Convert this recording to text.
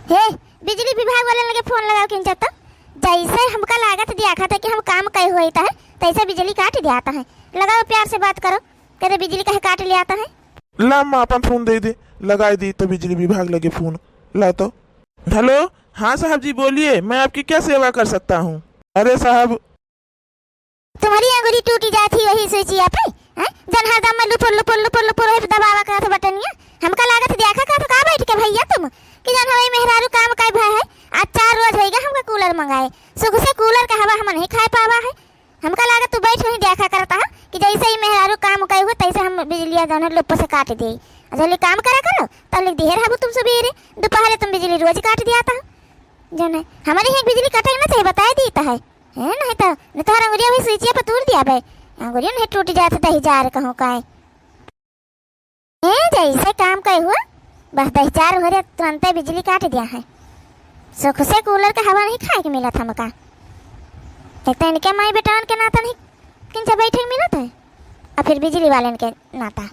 हे बिजली विभाग वाले लगे फोन लगाओ किन जाता जैसे हमका लागत दिया था कि हम काम कहे हुए था तैसे बिजली काट दिया आता है। लगाओ प्यार से बात करो, कहते बिजली कहे काट लिया आता है। ला माँ अपन फोन दे दे, लगाई दी तो बिजली विभाग लगे फोन। ला तो हेलो, हाँ साहब जी बोलिए, मैं आपकी क्या सेवा कर सकता हूँ। अरे साहब तुम्हारी अंगुली टूटी जाती वही स्विचिया पे जन हर दम में लुपुर लुपुर लुपुर लुपुर वही दबावा का था बटनिया। हमका लागत देखा का तो का बैठ के भैया तुम कि जन हवाई मेहरारू काम का भय है। आज 4 रोज होएगा हमका कूलर मंगाए, सुख से कूलर का हवा हम नहीं खा पावा है। हमका लागत तू बैठ वहीं देखा करता है कि जैसे ही मेहरारू काम कहे हुए तैसे हम बिजलिया दोनों लुप से काट दी। जल्दी काम करा करो तब लिख देर हबू तुम सवेरे दोपहर तुम बिजली रोज काट दिया था। जन हमारे यहाँ बिजली कटे ना चाहिए बताया देता है नहीं तो अंगुरिया भी स्विचिया पर तोड़ दिया भाई, अंगुरिया नहीं टूट जाता दही जार कहूँ का जैसे काम कहे हुआ बस 10 हो रहे तुरंत बिजली काट दिया है। सुख से कूलर का हवा नहीं खाए के मिला था मका, एक तो इनके माई बेटान के नाता नहीं किन से बैठे मिला था और फिर बिजली वाले के नाता।